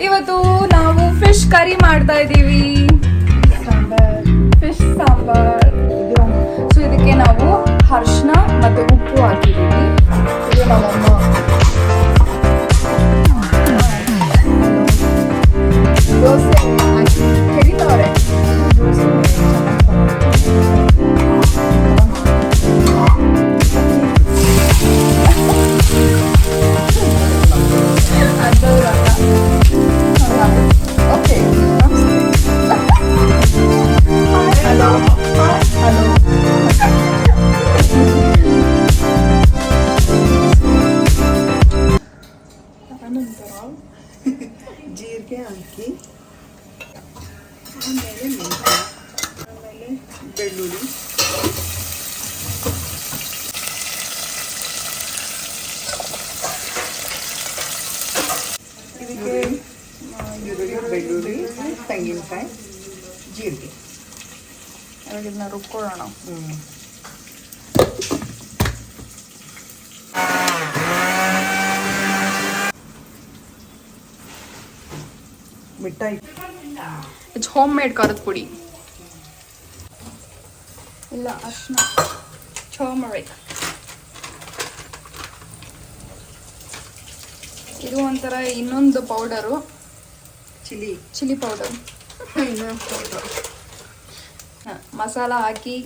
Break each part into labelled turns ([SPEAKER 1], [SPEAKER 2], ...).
[SPEAKER 1] ಇವತ್ತು ನಾವು fish curry ಮಾಡ್ತಾ ಇದ್ದೀವಿ. ಫಿಶ್ ಸಾಂಬಾರ್. ಸೊ ಇದಕ್ಕೆ ನಾವು ಅರಿಶಿನ ಮತ್ತೆ ಉಪ್ಪು ಹಾಕಿದ್ದೀವಿ. ಇದು ನಮ್ಮಮ್ಮ ದೋಸೆ ಹಾಕಿ ಕರಿತವ್ರೆ.
[SPEAKER 2] ಜೀರಿಗೆ ಹಾಕಿ ಆಮೇಲೆ ಮೆಣಸು ಆಮೇಲೆ ಬೆಳ್ಳುಳ್ಳಿ ಇದಕ್ಕೆ ಈರುಳ್ಳಿ ಬೆಳ್ಳುಳ್ಳಿ ತೆಂಗಿನಕಾಯಿ ಜೀರಿಗೆ
[SPEAKER 1] ಇವಾಗ ಇದನ್ನ ರುಬ್ಕೊಳ್ಳೋಣ.
[SPEAKER 2] ಮಿಠಾಯಿ
[SPEAKER 1] ಇಟ್ಸ್ ಹೋಮ್ ಮೇಡ್ ಖಾರದ ಪುಡಿ ಇಲ್ಲ ಅರ್ಶಿನ ಟರ್ಮರಿಕ್. ಇದು ಒಂಥರ ಇನ್ನೊಂದು ಪೌಡರು ಚಿಲ್ಲಿ ಪೌಡರ್. ಮಸಾಲ ಹಾಕಿ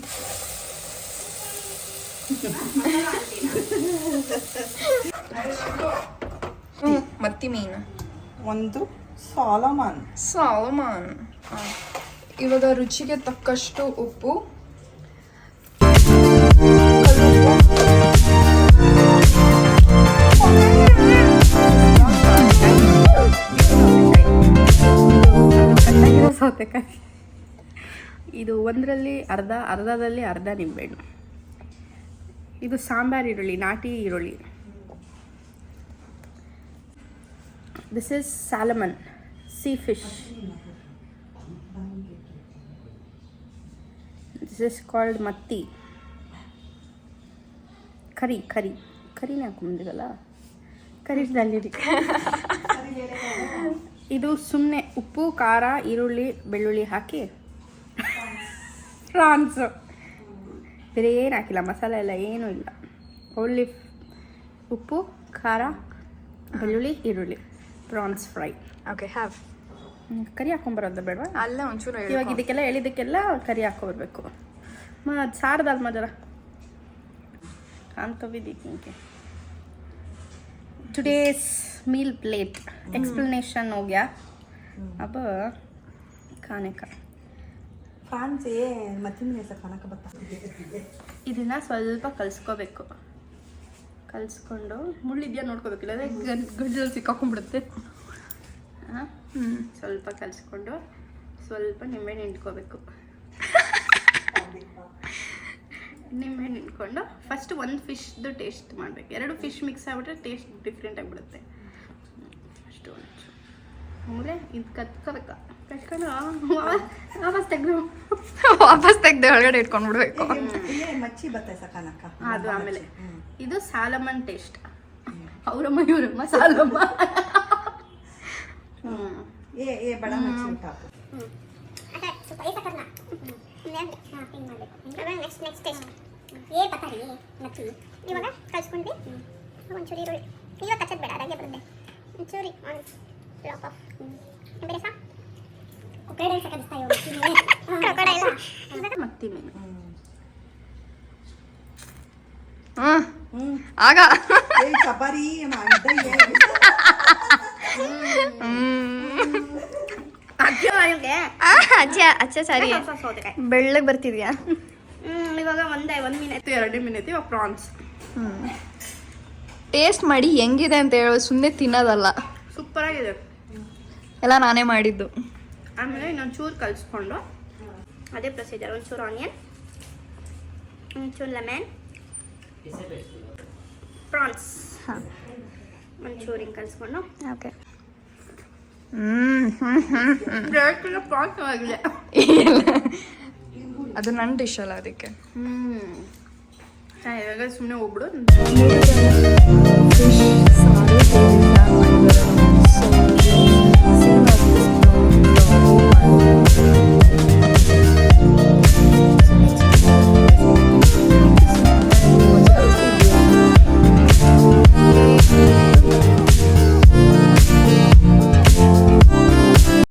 [SPEAKER 1] ಮತ್ತಿ ಮೀನು
[SPEAKER 2] ಒಂದು ಸಾಲಮಾನ್.
[SPEAKER 1] ಇವಾಗ ರುಚಿಗೆ ತಕ್ಕಷ್ಟು ಉಪ್ಪು,
[SPEAKER 3] ಸೌತೆಕಾಯಿ. ಇದು ಒಂದರಲ್ಲಿ ಅರ್ಧದಲ್ಲಿ ಅರ್ಧ ನಿಂಬೆಹಣ್ಣು. ಇದು ಸಾಂಬಾರ್ ಈರುಳ್ಳಿ, ನಾಟಿ ಈರುಳ್ಳಿ. This is Solomon sea fish. This is called matti. ಕರಿನೇ ಹಾಕೊಂಡ್ಬಂದಿರಲ್ಲ, ಕರಿದಲ್ಲಿ. ಇದು ಸುಮ್ಮನೆ ಉಪ್ಪು, ಖಾರ, ಈರುಳ್ಳಿ, ಬೆಳ್ಳುಳ್ಳಿ ಹಾಕಿ ಪ್ರಾನ್ಸು. ಬೇರೆ ಏನು ಹಾಕಿಲ್ಲ, ಮಸಾಲೆ ಎಲ್ಲ ಏನೂ ಇಲ್ಲ. ಓನ್ಲಿ ಉಪ್ಪು, ಖಾರ, ಬೆಳ್ಳುಳ್ಳಿ, ಈರುಳ್ಳಿ, ಪ್ರಾನ್ಸ್ ಫ್ರೈ.
[SPEAKER 1] Okay have.
[SPEAKER 3] ಕರಿ ಹಾಕೊಂಬರೋದು ಬೇಡವಾ?
[SPEAKER 1] ಅಲ್ಲ ಒಂಚೂರು
[SPEAKER 3] ಇವಾಗ ಇದಕ್ಕೆಲ್ಲ ಎಳಿದಕ್ಕೆಲ್ಲ ಕರಿ ಹಾಕೊಬರ್ಬೇಕು. ಅದು ಸಾರದಾಲ್ ಮಜರ ಕಾಣ್ತವಿದ್ದೀಕೆ. टुडेस मील प्लेट एक्सप्लेनेशन हो गया. अब खाने का ಇದನ್ನ ಸ್ವಲ್ಪ ಕಲಿಸ್ಕೋಬೇಕು. ಕಲಿಸ್ಕೊಂಡು ಮುಳ್ಳಿದ್ಯಾ ನೋಡ್ಕೋಬೇಕಿಲ್ಲ, ಗಡ್ಡಲ್ಲಿ ಸಿಕ್ಕಾಕೊಂಡ್ಬಿಡುತ್ತೆ. ಸ್ವಲ್ಪ ಕಲಿಸ್ಕೊಂಡು ಸ್ವಲ್ಪ ನಿಂಬೆಹಣ್ಣು ಹಿಂಡ್ಕೋಬೇಕು. ನಿಂಬೆಹಣ್ಣು ಹಿಂಡ್ಕೊಂಡು ಫಸ್ಟ್ ಒಂದು ಫಿಶ್ದು ಟೇಸ್ಟ್ ಮಾಡಬೇಕು. ಎರಡು ಫಿಶ್ ಮಿಕ್ಸ್ ಆಗಿಬಿಟ್ರೆ ಟೇಸ್ಟ್ ಡಿಫ್ರೆಂಟ್ ಆಗಿಬಿಡುತ್ತೆ. ಅಷ್ಟು ಆಮೇಲೆ ಇದು ಕತ್ಕೋಬೇಕು. ಕಟ್ಕೊಂಡು
[SPEAKER 1] ವಾಪಸ್ ತೆಗ್ದು ಒಳಗಡೆ ಇಟ್ಕೊಂಡ್ಬಿಡ್ಬೇಕು.
[SPEAKER 3] ಅದು ಆಮೇಲೆ ಇದು ಸಾಲಮನ್ ಟೇಸ್ಟ್. ಅವರಮ್ಮ ಇವರಮ್ಮ ಸಾಲಮ್ಮ.
[SPEAKER 2] ಬಡ
[SPEAKER 4] ನೆಕ್ಸ್ಟ್ ಪತಾರಿ ಮಚ್ಚಿ ಇವಾಗ ಕಳ್ಸ್ಕೊಂಡ್ವಿ. ಒಂಚೂರು ಈರುಳ್ಳಿ ಇವಾಗ ಕಚ್ಚೋದು ಬೇಡ, ಅದಾಗೆ ಬರುತ್ತೆ. ಒಂಚೂರಿ ಲಾಕ್ ಆಫ್ ಬೇರೆ ಸಾ ಕ್ರೊಕೊಡೈಲ್ ಸಕದಿಸ್ತಾ ಇವಾಗ
[SPEAKER 3] ಮತ್ತಿ ಮೀನು.
[SPEAKER 1] ಆಗ
[SPEAKER 2] ಚಪಾರಿ
[SPEAKER 1] ಅಚ್ಚ ಸರಿ ಬೆಳ್ಳಗೆ ಬರ್ತಿದ್ಯಾ.
[SPEAKER 3] ಇವಾಗ ಒಂದು ಮಿನಿಟ್ 2 ಮಿನಿಟ್. ಇವಾಗ ಪ್ರಾನ್ಸ್
[SPEAKER 1] ಟೇಸ್ಟ್ ಮಾಡಿ ಹೆಂಗಿದೆ ಅಂತ ಹೇಳೋ, ಸುಮ್ಮನೆ ತಿನ್ನೋದಲ್ಲ.
[SPEAKER 3] ಸೂಪರ್ ಆಗಿದೆ
[SPEAKER 1] ಎಲ್ಲ ನಾನೇ ಮಾಡಿದ್ದು.
[SPEAKER 3] ಆಮೇಲೆ ಇನ್ನೊಂದು ಚೂರು ಕಲಿಸ್ಕೊಂಡು ಅದೇ ಪ್ರೊಸೀಜರ್. ಒಂಚೂರು ಆನಿಯನ್, ಒಂಚೂರು ಲೆಮನ್, ಪ್ರಾನ್ಸ್ ಒಂಚೂರು ಹಿಂಗೆ ಕಲಿಸ್ಕೊಂಡು.
[SPEAKER 1] ಓಕೆ
[SPEAKER 3] ಪ್ರಾನ್ಸ್ ಆಗಿದೆ.
[SPEAKER 1] ಅದು ನನ್ನ ಡಿಶ್ ಅಲ್ಲ, ಅದಕ್ಕೆ
[SPEAKER 3] ಇವಾಗ ಸುಮ್ಮನೆ ಹೋಗ್ಬಿಡು.